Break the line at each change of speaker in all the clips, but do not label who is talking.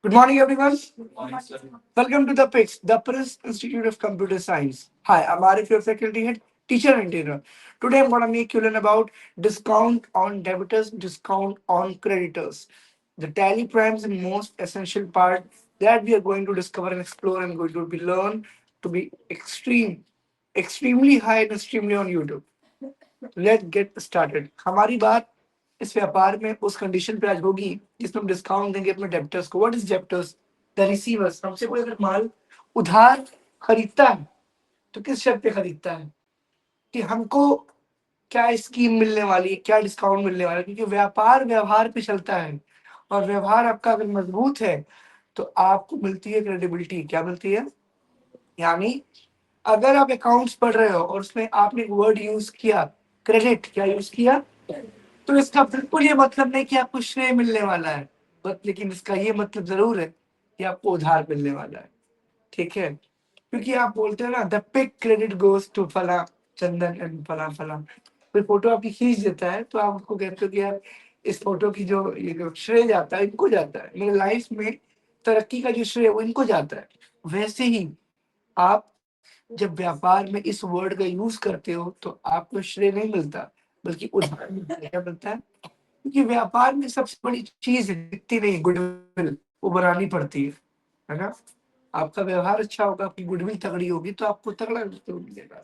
Good morning, everyone. Welcome to the PICS, the Press Institute of Computer Science. Hi, I'm Arif, your faculty head, teacher and trainer. Today, I'm going to make you learn about discount on debitors, discount on creditors. The tally primes the most essential part that we are going to discover and explore and going to be learn to be extremely high and extremely on YouTube. Let get started. हमारी बात इस व्यापार में उस condition पे आज होगी जिसमें हम डिस्काउंट देंगे अपने डेप्टर्स को। What is debtors? The receivers. हमसे कोई अगर माल उधार खरीदता है तो किस शर्त पे खरीदता है कि हमको क्या स्कीम मिलने वाली है, क्या डिस्काउंट मिलने वाला है, क्योंकि व्यापार व्यवहार पे चलता है और व्यवहार आपका अगर मजबूत है तो आपको मिलती है क्रेडिबिलिटी। क्या मिलती है? यानी अगर आप अकाउंट्स पढ़ रहे हो और उसमें आपने वर्ड यूज किया क्रेडिट, क्या यूज किया, तो इसका बिल्कुल ये मतलब नहीं कि आपको श्रेय मिलने वाला है, बट लेकिन इसका ये मतलब जरूर है कि आपको उधार मिलने वाला है। ठीक है? क्योंकि आप बोलते हो ना the pick credit goes to फला चंदन एंड फला फला। कोई फोटो आपकी खींच देता है तो आप उसको कहते हो कि यार इस फोटो की जो ये जो श्रेय जाता है इनको जाता है, मेरे लाइफ में तरक्की का जो श्रेय वो इनको जाता है। वैसे ही आप जब व्यापार में इस वर्ड का यूज करते हो तो आपको श्रेय नहीं मिलता बल्कि उधार मिलता है। क्या मिलता है? क्योंकि व्यापार में सबसे बड़ी चीज दिखती नहीं, गुडविल वो बनानी पड़ती है ना? आपका व्यवहार अच्छा होगा, आपकी गुडविल तगड़ी होगी तो आपको तगड़ा मिलेगा।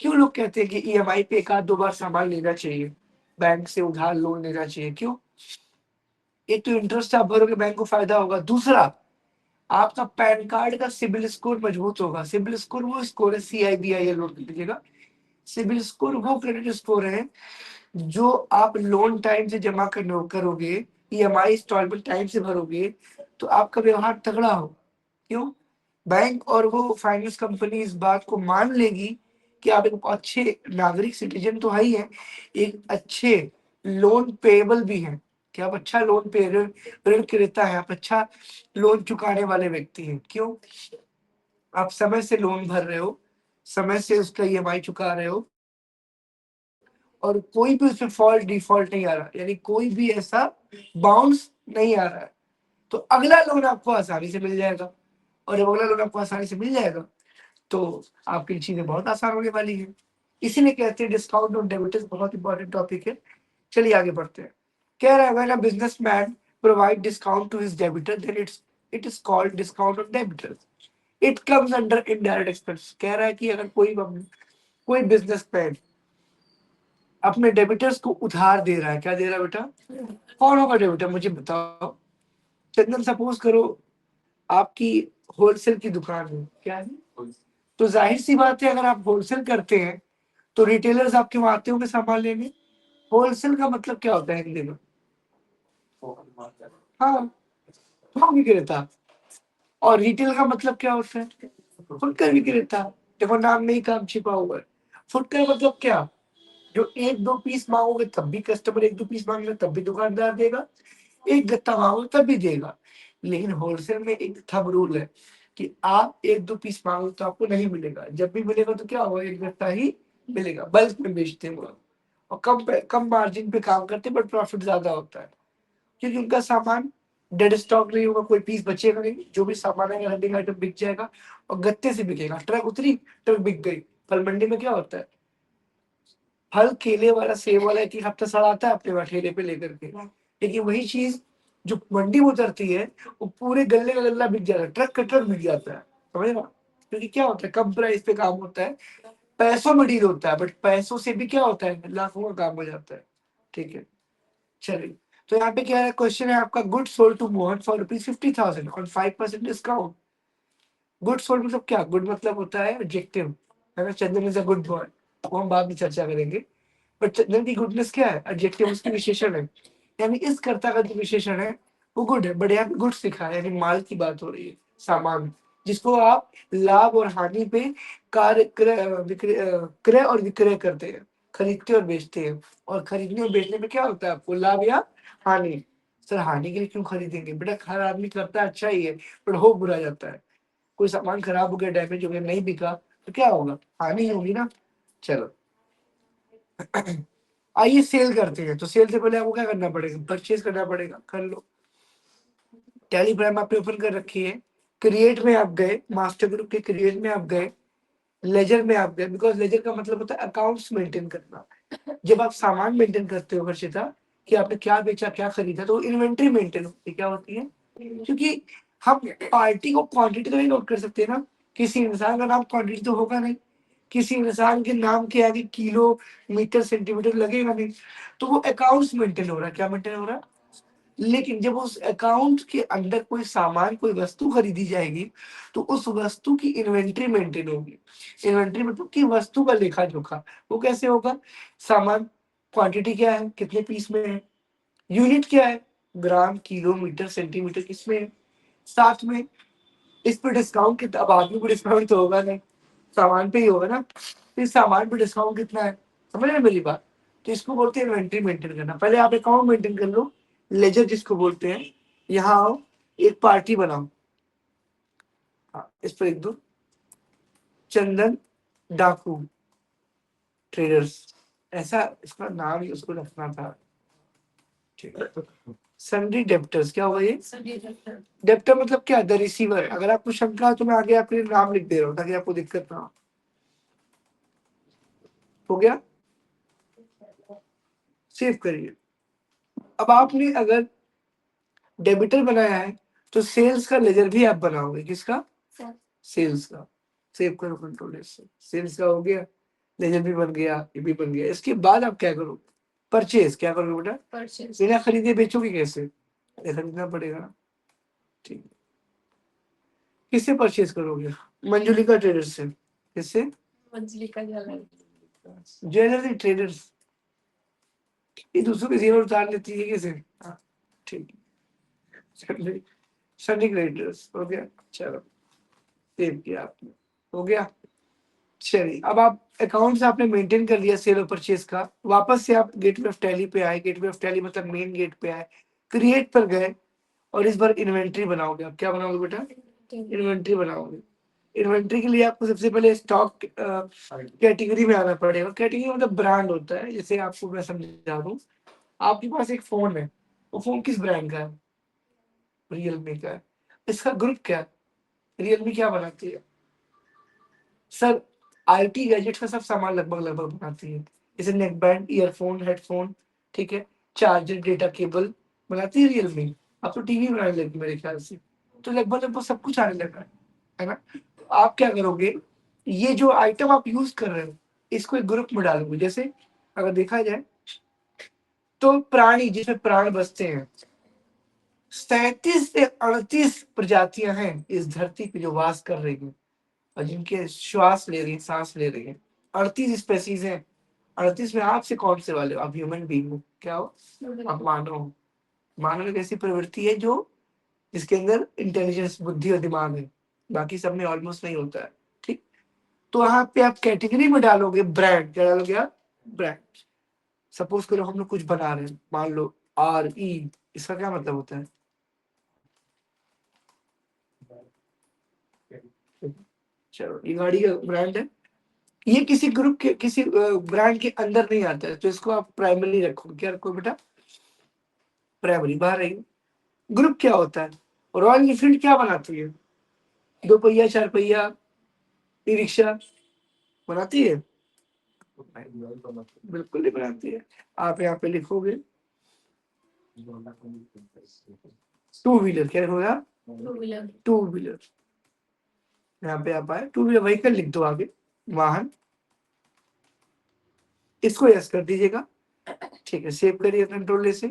क्यों लोग कहते हैं कि ईएमआई पे एक आध दो बार सामान लेना चाहिए, बैंक से उधार लोन लेना चाहिए? क्यों? एक तो इंटरेस्ट आप भरोगे, बैंक को फायदा होगा। दूसरा, आपका पैन कार्ड का सिबिल स्कोर मजबूत होगा। सिबिल स्कोर वो स्कोर है, CIBIL नोट कर लीजिएगा। सिबिल स्कोर वो क्रेडिट स्कोर है जो आप लोन टाइम से जमा करोगे, ईएमआई इंस्टॉलमेंट टाइम से भरोगे तो आपका व्यवहार तगड़ा हो। क्यों? बैंक और वो फाइनेंस कंपनी इस बात को मान लेगी कि आप एक अच्छे नागरिक सिटीजन तो है ही है, एक अच्छे लोन पेएबल भी हैं, कि आप अच्छा लोन पे ऋण क्रेता है, आप अच्छा लोन चुकाने वाले व्यक्ति हैं। क्यों? आप समय से लोन भर रहे हो, समय से उसका ईएमआई चुका रहे हो और कोई भी उसमें फॉल्ट डिफॉल्ट नहीं आ रहा, यानी कोई भी ऐसा बाउंस नहीं आ रहा है, तो अगला लोन आपको आसानी से मिल जाएगा। और जब अगला लोन आपको आसानी से मिल जाएगा तो आपकी चीजें बहुत आसान होने वाली है। इसीलिए कहते हैं डिस्काउंट ऑन डेबिटर्स बहुत इंपॉर्टेंट टॉपिक है। चलिए आगे बढ़ते हैं। कह रहा है when a businessman provide discount to his debtor then it is called discount on debtors. It comes under indirect expense. कह रहा है कि अगर कोई बिजनेसमैन अपने डेबिटर्स को उधार दे रहा है, क्या दे रहा है बेटा? कौन होगा डेबिटर मुझे बताओ। चंदन सपोज करो आपकी होलसेल की दुकान है, क्या है, तो जाहिर सी बात है अगर आप होलसेल करते हैं तो रिटेलर्स आपके वहां आते होंगे सामान लेने। होलसेल का मतलब क्या होता है हिंदी में? हाँ, थोक विक्रेता। और रिटेल का मतलब क्या होता है? फुटकर विक्रेता। देखो नाम में ही काम छिपा हुआ है। फुटकर मतलब क्या? जो एक दो पीस मांगोगे तब भी कस्टमर एक दो पीस मांगेगा तब भी दुकानदार देगा, एक गत्ता मांगोगे तब भी देगा। लेकिन होलसेल में एक थंब रूल है कि आप एक दो पीस मांगो तो आपको नहीं मिलेगा, जब भी मिलेगा तो क्या होगा, एक गत्ता ही मिलेगा। बल्क में बेचते हैं वो लोग और कम मार्जिन पे काम करते हैं, बट प्रॉफिट ज्यादा होता है क्योंकि उनका सामान डेड स्टॉक नहीं होगा, कोई पीस बचेगा नहीं, जो भी सामान है रनिंग आइटम बिक जाएगा और गत्ते से बिकेगा। ट्रक उतरी, ट्रक बिक गई। फल मंडी में क्या होता है, फल केले वाला सेब वाला एक ही हफ्ता सड़ाता है अपने वहाँ ठेले पे लेकर के, लेकिन वही चीज जो मंडी में उतरती है वो पूरे गल्ले का गल्ला बिक जाता है, ट्रक का ट्रक बिक जाता है, समझ ना। क्योंकि क्या होता है, कम प्राइस पे काम होता है, पैसों में डील होता है, बट पैसों से भी क्या होता है, लाखों का काम हो जाता है। ठीक है, चलिए। तो यहाँ पे क्या है, क्वेश्चन है आपका, good sold to Mohan for ₹50,000 on 5% discount. Good sold मतलब क्या, गुड मतलब होता है एडजेक्टिव, है ना। Chandan is a good boy, वो हम बाद में चर्चा करेंगे। बट चंदन की गुडनेस क्या है, एडजेक्टिव, उसकी विशेषण है, यानी इस कर्ता का जो विशेषण है वो गुड है। बट यहाँ पे गुड्स लिखा है, यानी माल की बात हो रही है, सामान, जिसको आप लाभ और हानि पे कार्य क्रय और विक्रय करते हैं, खरीदते और बेचते हैं। और खरीदने और बेचने में क्या होता है, आपको लाभ या हानि। सर हानि के लिए क्यों खरीदेंगे बेटा, हर आदमी करता है अच्छा ही है, पर हो बुरा जाता है। कोई सामान खराब हो गया, डैमेज हो गया, नहीं बिका, तो क्या होगा, हानि होगी ना। चलो आइए सेल करते हैं। तो सेल से पहले आपको क्या करना पड़ेगा, परचेज करना पड़ेगा, कर लो। टेलीग्राम आपने ओपन कर रखी है, क्रिएट में आप गए, मास्टर ग्रुप के क्रिएट में आप गए, लेजर में आप गए, बिकॉज लेजर का मतलब होता है अकाउंट्स मेंटेन करना। जब आप सामान मेंटेन करते हो हर्षिता, कि आपने क्या बेचा क्या खरीदा, तो इन्वेंट्री मेंटेन होती है, क्या होती है, क्योंकि हम पार्टी को क्वांटिटी तो नहीं नोट कर सकते ना, किसी इंसान का नाम क्वांटिटी तो होगा नहीं, किसी इंसान के नाम के आगे किलो मीटर सेंटीमीटर लगेगा नहीं, तो वो अकाउंट्स मेंटेन हो रहा है, क्या मेंटेन हो रहा है। लेकिन जब उस अकाउंट के अंदर कोई सामान कोई वस्तु खरीदी जाएगी, तो उस वस्तु की इन्वेंट्री मेंटेन होगी। इन्वेंट्री मतलब कि वस्तु का लेखा जोखा, वो कैसे होगा, सामान क्वांटिटी क्या है, कितने पीस में है, यूनिट क्या है, ग्राम किलो मीटर सेंटीमीटर किसमें है, साथ में इस पे डिस्काउंट कितना, अब आदमी को डिस्काउंट तो होगा नहीं, सामान पे ही होगा ना, तो इस सामान पे डिस्काउंट कितना है, समझ रहे हैं मेरी बात। तो इसको बोलते हैं इन्वेंट्री मेंटेन करना। पहले आप अकाउंट मेंटेन कर लो, लेजर जिसको बोलते हैं। यहाँ आओ, एक पार्टी बनाओ, हाँ, इस पर लिख दो, चंदन डाकू ट्रेडर्स, ऐसा इसका नाम ही उसको रखना था। ठीक है, सन्डी डेप्टर्स, क्या होगा ये, डेप्टर मतलब क्या, द रिसीवर। अगर आपको शंका है तो मैं आगे आपके नाम लिख दे रहा हूँ ताकि आपको दिक्कत ना हो गया, सेव करिए। अब आपने अगर डेबिटर बनाया है, तो सेल्स का लेजर भी आप बनाओगे, किसका, सेल्स का। सेव करो कंट्रोल एस से, सेल्स का हो गया, लेजर भी बन गया, ये भी बन गया। इसके बाद आप क्या करोगे, परचेज, क्या करोगे बेटा, परचेज, बिना खरीदे बेचोगे कैसे, खरीदना पड़ेगा ना। ठीक, किससे परचेज करोगे, मंजुलिका ट्रेडर्स से, किससे, मंजुलिका ज्वेलरी ट्रेडर्स, ये दूसरों के जेवर उतार लेती है कैसे, हाँ, ठीक है, सनी ट्रेडर्स हो गया। चलो सेव किया आपने, हो गया। चलिए, अब आप अकाउंट्स आपने मेंटेन कर लिया सेल और परचेज का, वापस से आप गेटवे ऑफ टैली पे आए, गेटवे ऑफ टैली मतलब मेन गेट पे आए, क्रिएट पर गए, और इस बार इन्वेंट्री बनाओगे। आप क्या बनाओगे बेटा, इन्वेंट्री बनाओगे। इन्वेंट्री के लिए आपको सबसे पहले स्टॉक कैटेगरी में आना पड़ेगा। कैटेगरी मतलब ब्रांड होता है, जैसे आपको मैं समझा दूं, आपके पास एक फोन है, वो फोन किस ब्रांड का है, रियलमी का है। इसका ग्रुप क्या है, रियलमी क्या बनाती है, सर आईटी गैजेट का सब सामान लगभग लगभग बनाती है, जैसे नेक बैंड, ईयरफोन, हेडफोन, ठीक है, चार्जर, डेटा केबल बनाती है रियलमी। अब तो टीवी बनाने लगी मेरे ख्याल से, तो लगभग लगभग सब कुछ आने लगा है ना। तो आप क्या करोगे, ये जो आइटम आप यूज कर रहे हो, इसको एक ग्रुप में डालोगे। जैसे अगर देखा जाए तो प्राणी जिसमें प्राण बसते हैं, 37 से 38 प्रजातियां हैं इस धरती पे जो वास कर रही हैं, और जिनके श्वास ले रही है, सांस ले रही है, 38 स्पेसीज हैं। 38 में आपसे कौन से वाले हो, आप ह्यूमन बीइंग हो, क्या हो, आप मानव हो। मानव एक ऐसी प्रवृत्ति है जो, जिसके अंदर इंटेलिजेंस, बुद्धि और दिमाग है, बाकी सब में ऑलमोस्ट नहीं होता है। ठीक, तो वहां पे आप कैटेगरी में डालोगे ब्रांड, क्या डालोगे आप, ब्रांड। सपोज करो हम लोग कुछ बना रहे हैं, मान लो RE, इसका क्या मतलब होता है, चलो ये गाड़ी का ब्रांड है, ये किसी ग्रुप के किसी ब्रांड के अंदर नहीं आता है, तो इसको आप प्राइमरी रखो, क्या रखो बेटा, प्राइमरी। बाहर रही, ग्रुप क्या होता है, रॉयल एनफील्ड क्या बनाती है, 2 पहिया 4 पहिया, ई रिक्शा बनाती है, बिल्कुल नहीं बनाती है। आप यहाँ पे लिखोगे टू व्हीलर क्या होगा? Two wheeler. यहाँ पे आप आए, टू व्हीलर व्हीकल लिख दो आगे, वाहन, इसको यस कर दीजिएगा। ठीक है, सेव करिए कंट्रोल से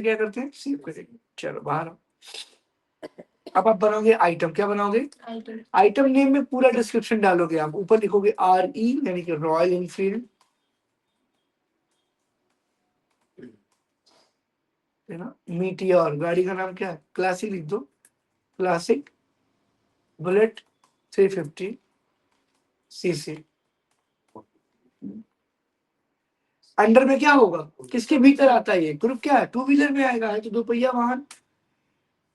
क्या करते हैं, सेव करेंगे। चलो बाहर आओ। अब आप बनाओगे आइटम, क्या बनाओगे? आइटम नेम में पूरा डिस्क्रिप्शन डालोगे आप, ऊपर लिखोगे RE यानी कि रॉयल एनफील्ड, है ना। मीटियोर गाड़ी का नाम क्या है? क्लासिक लिख दो, क्लासिक बुलेट 350cc। अंडर में क्या होगा, किसके भीतर आता है ये ग्रुप, क्या है? टू व्हीलर में आएगा, है तो दो पहिया वाहन।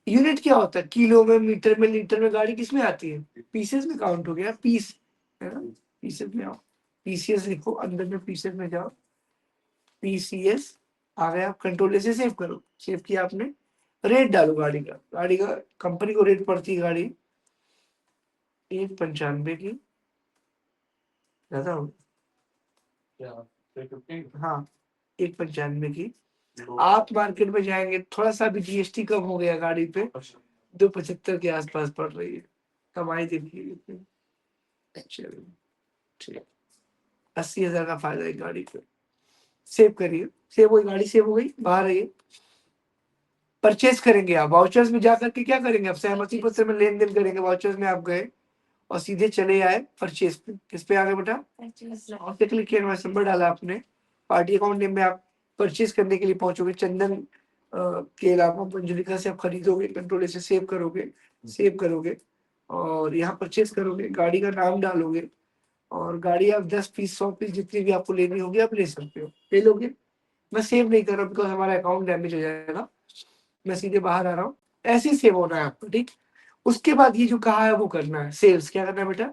यूनिट क्या होता है? किलो में, मीटर में, लीटर में। गाड़ी किसमें आती है? पीसेस में काउंट हो गया, पीस, है ना। पीसेस में आओ, PCS लिखो, अंदर में पीसेस में जाओ, PCS आ गया। कंट्रोल से सेव करो, सेव किया आपने। रेट डालो गाड़ी का कंपनी को रेट पड़ती है गाड़ी 195 की, ज्यादा हो, हाँ 195 की। आप मार्केट में जाएंगे, थोड़ा सा भी GST कम हो गया गाड़ी पे, 275 के आसपास पड़ रही है। कमाई देखिए, चलिए ठीक, 80,000 का फायदा है गाड़ी पे। सेव करिए, सेव हुई गाड़ी, सेव हो गई, बाहर आइए। परचेज करेंगे आप, वाउचर्स में जाकर के क्या करेंगे आप, सहमति पत्र में लेन देन करेंगे। वाउचर्स में आप गए और सीधे चले आए परचेज पे, किस पे आ गए बेटा? और पे क्लिक किया, नंबर डाला आपने, पार्टी अकाउंट नेम में आप परचेज करने के लिए पहुंचोगे। चंदन के अलावा मंजुलिका से आप खरीदोगे, कंट्रोल से सेव करोगे, सेव करोगे और यहाँ परचेज करोगे, गाड़ी का नाम डालोगे और गाड़ी आप 10 पीस 100 पीस जितनी भी आपको लेनी होगी आप ले सकते हो, ले लोगे। मैं सेव नहीं कर रहा बिकॉज हमारा अकाउंट डैमेज हो जाएगा, मैं सीधे बाहर आ रहा हूँ। ऐसे ही सेव होना है आपको, ठीक। उसके बाद ये जो कहा है वो करना है, सेल्स क्या करना है बेटा?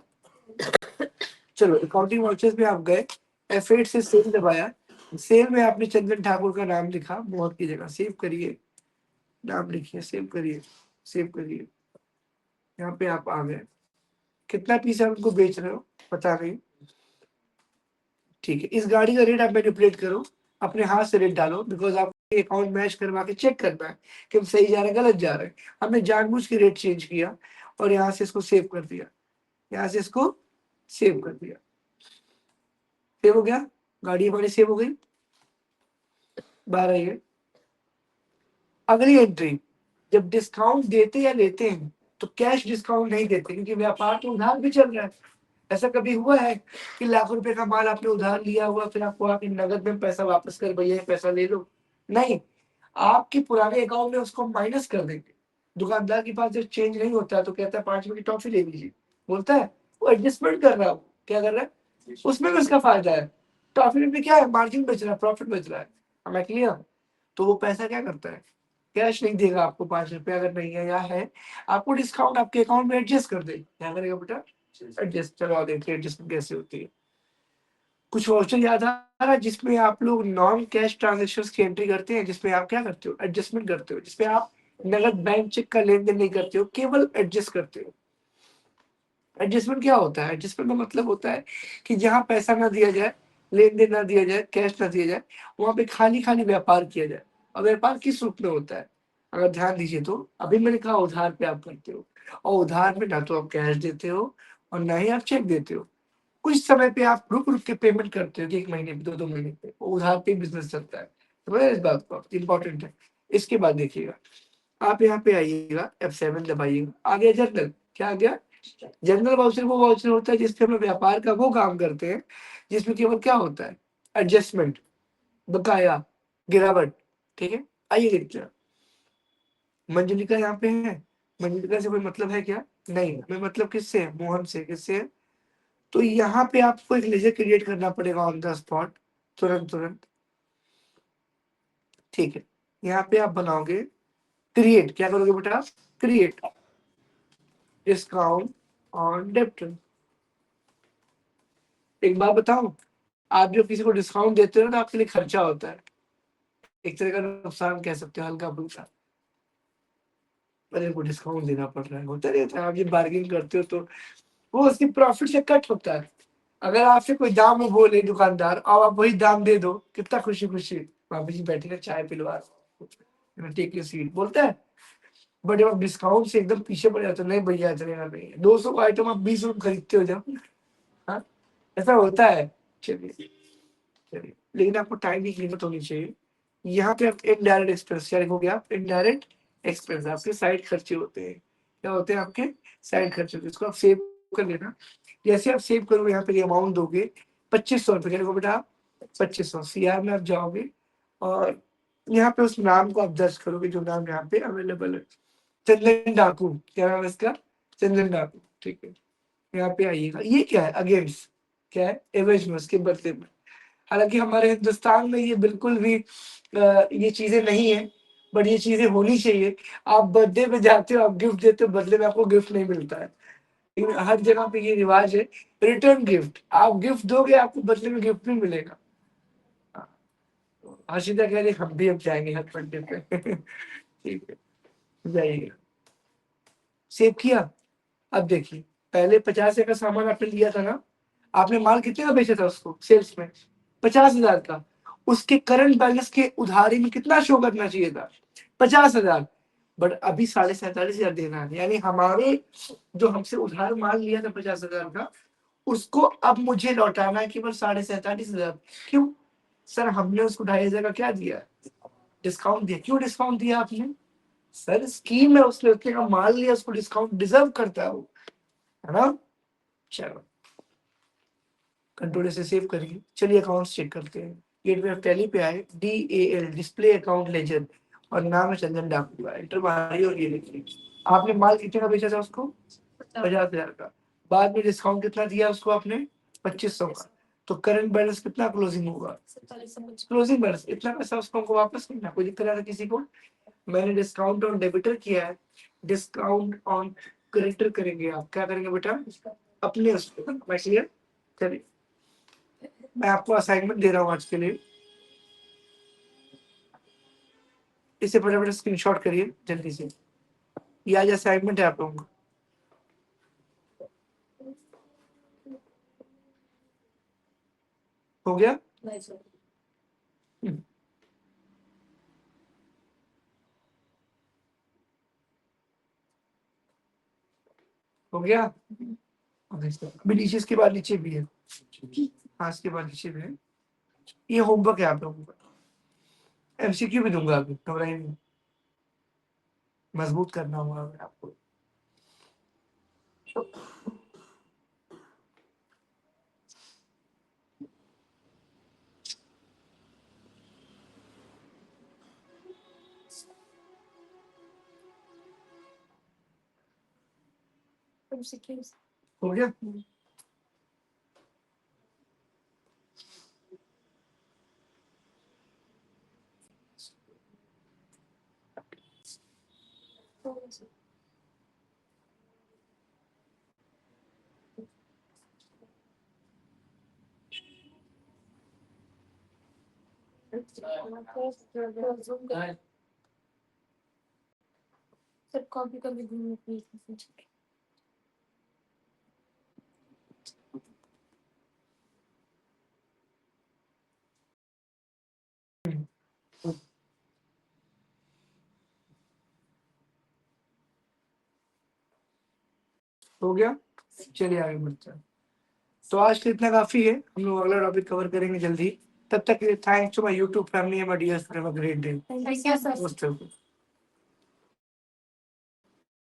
चलो अकाउंटिंग वाउचर्स में आप गए, F8 से सेल दबाया, सेल में आपने चंदन ठाकुर का नाम लिखा, बहुत की जगह सेव करिए, नाम लिखिए, सेव करिए, सेव करिए। यहाँ पे आप आ गए, कितना पीस आप उनको बेच रहे हो पता नहीं, ठीक है। इस गाड़ी का रेट आप मैनिपुलेट करो, अपने हाथ से रेट डालो, बिकॉज आप अकाउंट मैच करवा के चेक करना है कि हम सही जा रहे हैं गलत जा रहे हैं। हमने जानबूझ के रेट चेंज किया और यहाँ से इसको सेव कर दिया, यहाँ से इसको सेव कर दिया, सेव हो गया, गाड़ी हमारी सेव हो गई। बाहर आइए, अगली एंट्री, जब डिस्काउंट देते या लेते हैं तो कैश डिस्काउंट नहीं देते, क्योंकि व्यापार तो उधार भी चल रहा है। ऐसा कभी हुआ है कि लाखों रुपए का माल आपने उधार लिया हुआ, फिर आपको आके नगद में पैसा वापस कर, भैया ये पैसा ले लो? नहीं, आपके पुराने अकाउंट में उसको माइनस कर देंगे। दुकानदार के पास जब चेंज नहीं होता है तो कहता है 5 रुपए की टॉफी ले लीजिए, बोलता है, वो एडजस्टमेंट कर रहा है, क्या कर रहा है, उसमें भी उसका फायदा है। टॉफी में क्या है, मार्जिन बच रहा है, प्रॉफिट बच रहा है, हमें क्लियर। तो वो पैसा क्या करता है, कैश नहीं देगा आपको, 5 रुपए अगर नहीं है या है, आपको डिस्काउंट आपके अकाउंट में एडजस्ट कर दे, क्या करेगा बेटा, एडजस्ट करवा देते हैं। एडजस्टमेंट कैसे होती है, कुछ वाउचर याद आ रहा है जिसमें आप लोग नॉन कैश ट्रांजेक्शन की एंट्री करते हैं, जिसमें आप क्या करते हो, एडजस्टमेंट करते हो, जिसमें आप नगद बैंक चेक का लेन देन नहीं करते हो, केवल एडजस्ट करते हो। एडजस्टमेंट क्या होता है, एडजस्टमेंट का मतलब होता है कि जहां पैसा ना दिया जाए, लेन देन ना दिया जाए, कैश ना दिया जाए, वहां पे खाली खाली व्यापार किया जाए। और व्यापार किस रूप में होता है, अगर ध्यान दीजिए तो अभी मैंने कहा उधार पे आप करते हो, और उधार में ना तो आप कैश देते हो और ना ही आप चेक देते हो। कुछ समय पे आप रुक रुक के पेमेंट करते हो कि 1 महीने पे, 2 महीने पे, वो उधार पे बिजनेस चलता है। तो इस बात को इंपॉर्टेंट है। इसके बाद देखिएगा, आप यहाँ पे आइएगा, F7 दबाइएगा, आ गया जर्नल, क्या आ गया, जनरल वाउचर। वो वाउचर होता है जिसपे हम व्यापार का वो काम करते हैं जिसमें केवल क्या होता है, एडजस्टमेंट, बकाया, गिरावट, ठीक है। आइए देखते हैं, मंजुलिका यहाँ पे है, मंजुलिका से कोई मतलब है क्या? नहीं, हमें मतलब किससे है, मोहन से, किससे है? तो यहाँ पे आपको एक लेजर क्रिएट करना पड़ेगा ऑन द स्पॉट, तुरंत तुरंत, ठीक है। यहाँ पे आप बनाओगे क्रिएट, क्या करोगे बेटा, क्रिएट डिस्काउंट ऑन डेप्टर। एक बात बताऊं, आप जब किसी को डिस्काउंट देते हो ना, आपके लिए खर्चा होता है, एक तरह का नुकसान कह सकते हो, हल्का फुल्का, मेरे को डिस्काउंट देना पड़ रहा है, होता रहता है। आप जब बार्गेन करते हो तो वो उसकी प्रॉफिट से कट होता है। अगर आपसे कोई दाम में बोले दुकानदार और आप वही दाम दे दो, कितना खुशी खुशी, भाभी जी बैठे चाय पिलवा, टेक योर सीट बोलता है, बट जब आप डिस्काउंट से एकदम पीछे पड़ जाते हो, नहीं भैया चलेगा नहीं, 200 का आइटम आप 20 रुपये खरीदते हो जब, हाँ ऐसा होता है। चलिए चलिए, लेकिन आपको टाइम की कीमत होनी चाहिए। यहाँ पे आप इनडायरेक्ट एक्सपेंस क्या हो गया, इनडायरेक्ट एक्सपेंस आपके साइड खर्चे होते हैं। क्या होते हैं आपके साइड खर्चे होते हैं, इसको आप सेव कर लेना। जैसे आप सेव करोगे यहाँ पे अमाउंट दोगे 2500 रुपये, क्या देखो बेटा 2500 सीआर में आप जाओगे और यहाँ पे उस नाम को आप दर्ज करोगे जो नाम यहाँ पे अवेलेबल है। चंदन डाकू, क्या नाम है इसका, चंदन डाकू, ठीक है। यहाँ पे आइएगा, ये क्या है अगेंस्ट, क्या है एवरेज में उसके बदले में। हालांकि हमारे हिंदुस्तान में ये बिल्कुल भी ये चीजें नहीं है, बट ये चीजें होनी चाहिए। आप बर्थडे में जाते हो, आप गिफ्ट देते हो, बदले में आपको गिफ्ट नहीं मिलता है, लेकिन हर जगह पे ये रिवाज है रिटर्न गिफ्ट, आप गिफ्ट दोगे आपको बदले में गिफ्ट नहीं मिलेगा। हर्षिता कह रही हम भी अब जाएंगे हर बर्थडे पे ठीक है, जाइएगा। सेव किया। अब देखिए, पहले 50 का सामान आपने लिया था ना, आपने माल कितने का बेचा था उसको सेल्स में, 50,000 का। उसके करंट बैलेंस के उधारी में कितना शो करना चाहिए था, 50,000। बट अभी 47,500 देना है, यानी हमारे जो हमसे उधार माल लिया था 50,000 का, उसको अब मुझे लौटाना है केवल 47,500। क्यों सर, हमने उसको 2,500 का क्या दिया, डिस्काउंट दिया। क्यों डिस्काउंट दिया आपने, सर स्कीम है, उसने उतने का माल लिया, उसको डिस्काउंट डिजर्व करता है वो, है ना। चलो कंट्रोल से सेव करिए। चलिए अकाउंट्स चेक करते हैं। गेटवे ऑफ टैली पे आए, DAL डिस्प्ले अकाउंट लेजर, और नाम है चंदन डाकू, एंटर मारिए और ये लिखिए। आपने माल कितने का बेचा था उसको, 50,000 का। बाद में डिस्काउंट कितना दिया उसको आपने, 2500 का। तो करंट बैलेंस कितना क्लोजिंग होगा, क्लोजिंग बैलेंस इतना पैसा उसको हमको वापस करना। कोई दिक्कत आ रहा किसी को, मैंने डिस्काउंट ऑन डेबिटर किया है, डिस्काउंट ऑन क्रेडिटर करेंगे आप, क्या करेंगे बेटा अपने उस पर। चलिए मैं आपको असाइनमेंट दे रहा हूँ आज के लिए, इसे फटाफट स्क्रीनशॉट करिए जल्दी से। ये आज असाइनमेंट है आप लोगों का, हो गया। हो गया, अभी नीचे इसके बाद नीचे भी है, हाँ इसके बाद नीचे भी है। ये होमवर्क है आप लोगों का, MCQ भी दूंगा अभी, घबराइए नहीं, मजबूत करना होगा आपको। हो गया,
सर कभी कभी घूमने प्लीज।
हो गया। चलिए आगे बढ़ते हैं। तो आज के इतना काफी है, हम लोग अगला टॉपिक कवर करेंगे जल्दी। तब तक thanks to my YouTube family and my dear for have a great day.
Thank you sir.